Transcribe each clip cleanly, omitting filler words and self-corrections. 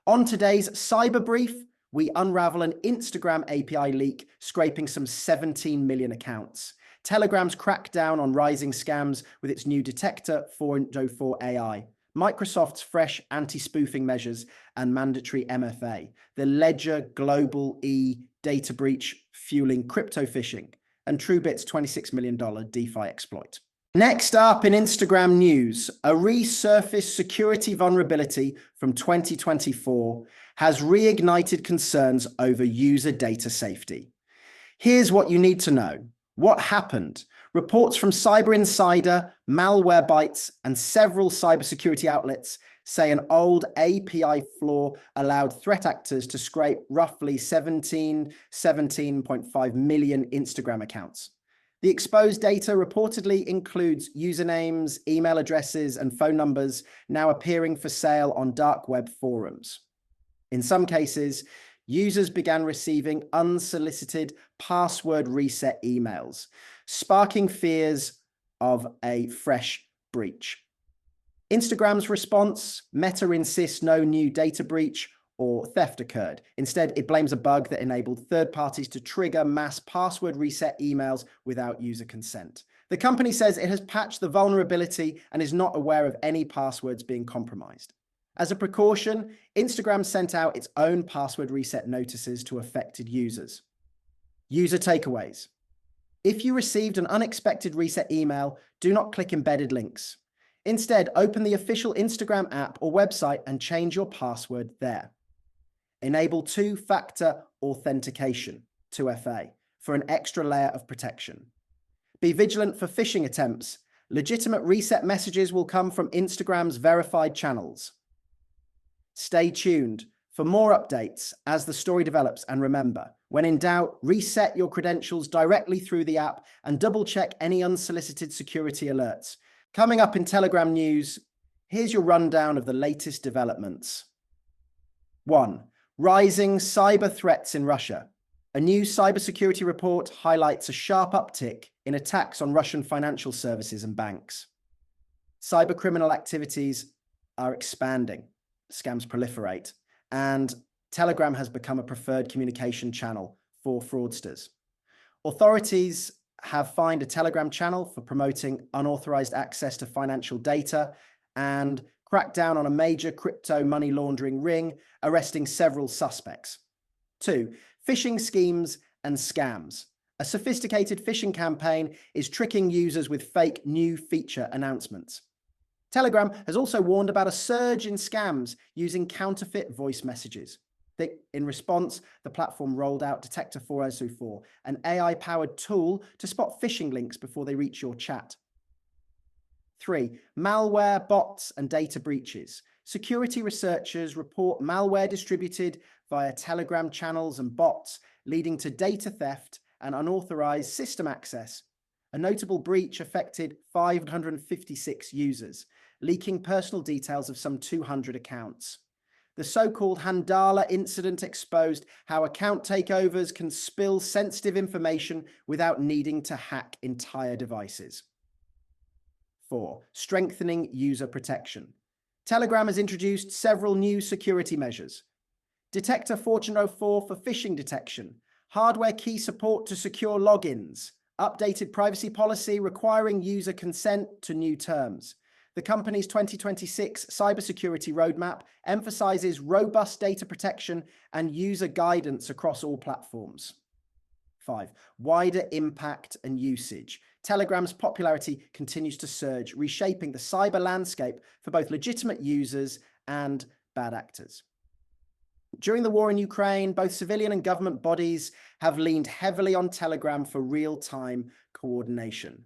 On today's Cyber Brief, we unravel an Instagram API leak scraping some 17 million accounts. Telegram's crackdown on rising scams with its new Detector 4.04 AI. Microsoft's fresh anti-spoofing measures and mandatory MFA. The Ledger Global E data breach fueling crypto phishing. And truebit's $26 million DeFi exploit. Next up in Instagram news, a resurfaced security vulnerability from 2024 has reignited concerns over user data safety. Here's what you need to know. What happened? Reports from Cyber Insider, Malwarebytes, and several cybersecurity outlets say an old API flaw allowed threat actors to scrape roughly 17.5 million Instagram accounts. The exposed data reportedly includes usernames, email addresses, and phone numbers now appearing for sale on dark web forums. In some cases, users began receiving unsolicited password reset emails, sparking fears of a fresh breach. Instagram's response: Meta insists no new data breach or theft occurred. Instead, it blames a bug that enabled third parties to trigger mass password reset emails without user consent. The company says it has patched the vulnerability and is not aware of any passwords being compromised. As a precaution, Instagram sent out its own password reset notices to affected users. User takeaways. If you received an unexpected reset email, do not click embedded links. Instead, open the official Instagram app or website and change your password there. Enable two-factor authentication, 2FA, for an extra layer of protection. Be vigilant for phishing attempts. Legitimate reset messages will come from Instagram's verified channels. Stay tuned for more updates as the story develops, and remember, when in doubt, reset your credentials directly through the app and double-check any unsolicited security alerts. Coming up in Telegram news, here's your rundown of the latest developments. 1. Rising cyber threats in Russia. A new cybersecurity report highlights a sharp uptick in attacks on Russian financial services and banks. Cybercriminal activities are expanding, scams proliferate, and Telegram has become a preferred communication channel for fraudsters. Authorities have fined a Telegram channel for promoting unauthorized access to financial data and cracked down on a major crypto money laundering ring, arresting several suspects. 2. Phishing schemes and scams. A sophisticated phishing campaign is tricking users with fake new feature announcements. Telegram has also warned about a surge in scams using counterfeit voice messages. In response, the platform rolled out Detector 4.04, an AI-powered tool to spot phishing links before they reach your chat. 3. Malware, bots, and data breaches. Security researchers report malware distributed via Telegram channels and bots, leading to data theft and unauthorized system access. A notable breach affected 556 users, leaking personal details of some 200 accounts. The so-called Handala incident exposed how account takeovers can spill sensitive information without needing to hack entire devices. 4. Strengthening user protection. Telegram has introduced several new security measures. Detector 4.04 for phishing detection, hardware key support to secure logins, updated privacy policy requiring user consent to new terms. The company's 2026 cybersecurity roadmap emphasizes robust data protection and user guidance across all platforms. 5. Wider impact and usage. Telegram's popularity continues to surge, reshaping the cyber landscape for both legitimate users and bad actors. During the war in Ukraine, both civilian and government bodies have leaned heavily on Telegram for real-time coordination.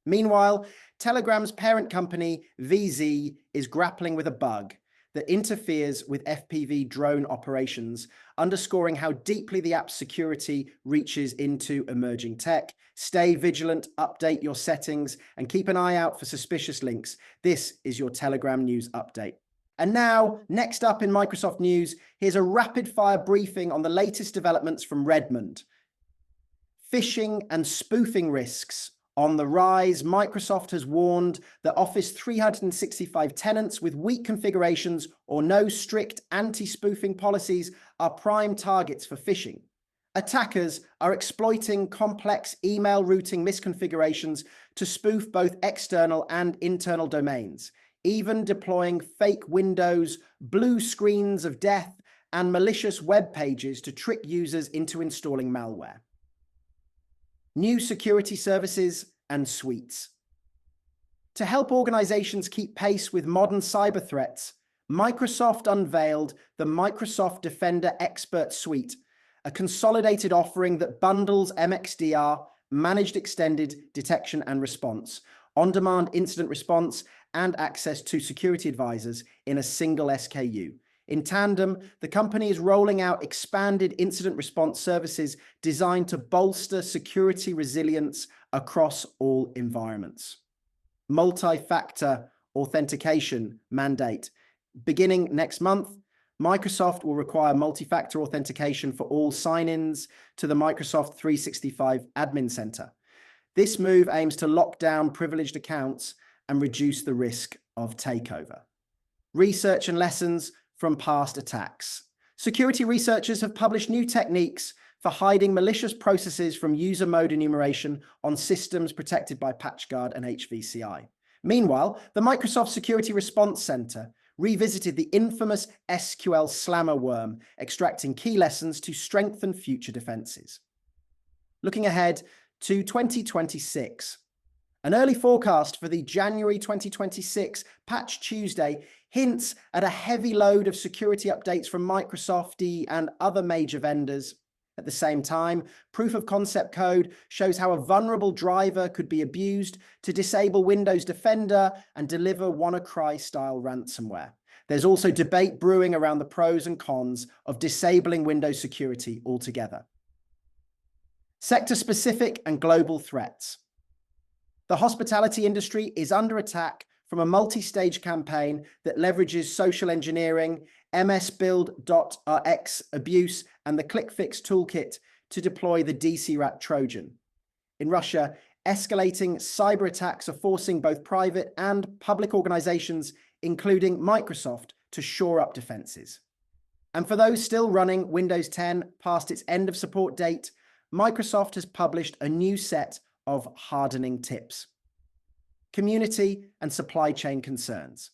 Meanwhile, Telegram's parent company, VZ, is grappling with a bug that interferes with FPV drone operations, underscoring how deeply the app's security reaches into emerging tech. Stay vigilant, update your settings, and keep an eye out for suspicious links. This is your Telegram news update. And now, next up in Microsoft news, here's a rapid-fire briefing on the latest developments from Redmond. Phishing and spoofing risks On the rise, Microsoft has warned that Office 365 tenants with weak configurations or no strict anti-spoofing policies are prime targets for phishing. Attackers are exploiting complex email routing misconfigurations to spoof both external and internal domains, even deploying fake Windows, blue screens of death, and malicious web pages to trick users into installing malware. New security services and suites. To help organizations keep pace with modern cyber threats, Microsoft unveiled the Microsoft Defender Expert Suite, a consolidated offering that bundles MXDR, Managed Extended Detection and Response, on-demand incident response, and access to security advisors in a single SKU. In tandem, the company is rolling out expanded incident response services designed to bolster security resilience across all environments. Multi-factor authentication mandate. Beginning next month, Microsoft will require multi-factor authentication for all sign-ins to the Microsoft 365 Admin Center. This move aims to lock down privileged accounts and reduce the risk of takeover. Research and lessons from past attacks. Security researchers have published new techniques for hiding malicious processes from user mode enumeration on systems protected by PatchGuard and HVCI. Meanwhile, the Microsoft Security Response Center revisited the infamous SQL slammer worm, extracting key lessons to strengthen future defenses. Looking ahead to 2026. An early forecast for the January 2026 Patch Tuesday hints at a heavy load of security updates from Microsoft and other major vendors. At the same time, proof of concept code shows how a vulnerable driver could be abused to disable Windows Defender and deliver WannaCry-style ransomware. There's also debate brewing around the pros and cons of disabling Windows security altogether. Sector-specific and global threats. The hospitality industry is under attack from a multi-stage campaign that leverages social engineering, MS-Build.RX abuse, and the ClickFix toolkit to deploy the DC-Rat Trojan. In Russia, escalating cyber attacks are forcing both private and public organizations, including Microsoft, to shore up defenses. And for those still running Windows 10 past its end of support date, Microsoft has published a new set of hardening tips. Community and supply chain concerns.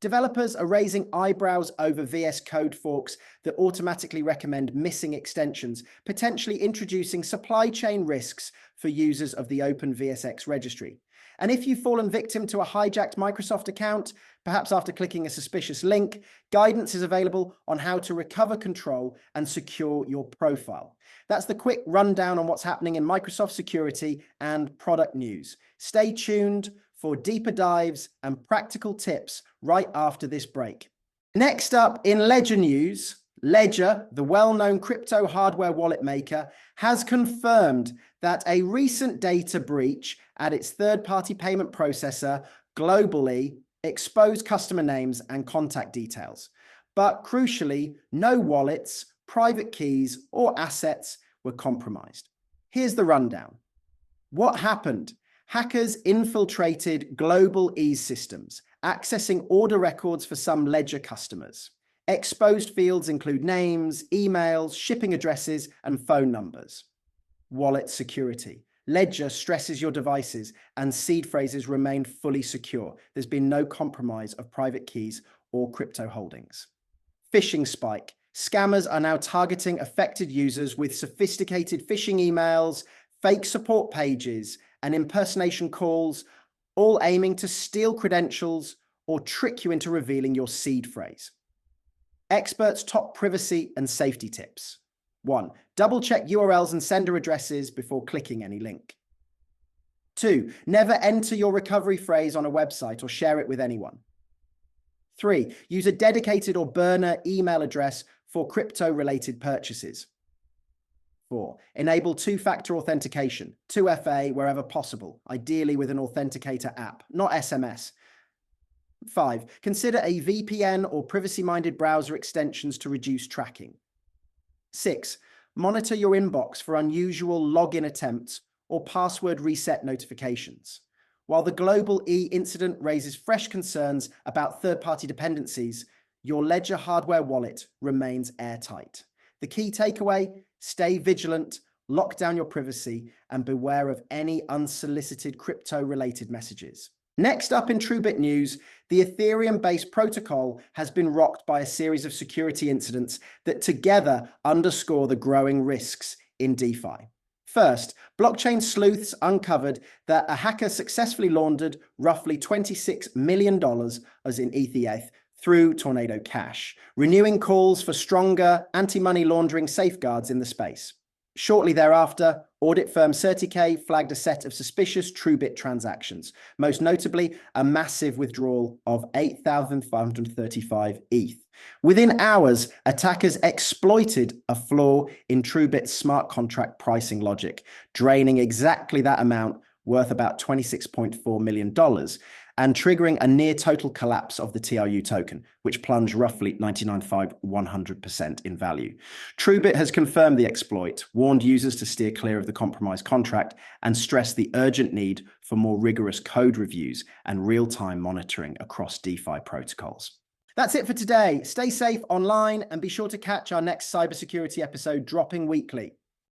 Developers are raising eyebrows over VS Code forks that automatically recommend missing extensions, potentially introducing supply chain risks for users of the Open VSX registry. And if you've fallen victim to a hijacked Microsoft account, perhaps after clicking a suspicious link, guidance is available on how to recover control and secure your profile. That's the quick rundown on what's happening in Microsoft security and product news. Stay tuned for deeper dives and practical tips right after this break. Next up in Ledger news, Ledger, the well-known crypto hardware wallet maker, has confirmed that a recent data breach at its third-party payment processor globally exposed customer names and contact details. But crucially, no wallets, private keys, or assets were compromised. Here's the rundown. What happened? Hackers infiltrated global ease systems, accessing order records for some Ledger customers. Exposed fields include names, emails, shipping addresses, and phone numbers. Wallet security. Ledger stresses your devices and seed phrases remain fully secure. There's been no compromise of private keys or crypto holdings. Phishing spike. Scammers are now targeting affected users with sophisticated phishing emails, fake support pages, and impersonation calls, all aiming to steal credentials or trick you into revealing your seed phrase. Experts' top privacy and safety tips. 1. Double-check URLs and sender addresses before clicking any link. 2. Never enter your recovery phrase on a website or share it with anyone. 3. Use a dedicated or burner email address for crypto-related purchases. 4. Enable two-factor authentication, 2FA wherever possible, ideally with an authenticator app, not SMS. 5. Consider a VPN or privacy-minded browser extensions to reduce tracking. 6. Monitor your inbox for unusual login attempts or password reset notifications. While the global incident raises fresh concerns about third-party dependencies, your Ledger hardware wallet remains airtight. The key takeaway: stay vigilant, lock down your privacy, and beware of any unsolicited crypto-related messages. Next up in truebit news, the Ethereum-based protocol has been rocked by a series of security incidents that together underscore the growing risks in DeFi. First, blockchain sleuths uncovered that a hacker successfully laundered roughly $26 million as in ETH through Tornado Cash, renewing calls for stronger anti-money laundering safeguards in the space. Shortly thereafter, audit firm CertiK flagged a set of suspicious truebit transactions, most notably a massive withdrawal of 8,535 ETH. Within hours, attackers exploited a flaw in truebit's smart contract pricing logic, draining exactly that amount, worth about $26.4 million, and triggering a near total collapse of the TRU token, which plunged roughly 99.5% 100% in value. Truebit has confirmed the exploit, warned users to steer clear of the compromised contract, and stressed the urgent need for more rigorous code reviews and real-time monitoring across DeFi protocols. That's it for today. Stay safe online and be sure to catch our next cybersecurity episode dropping weekly.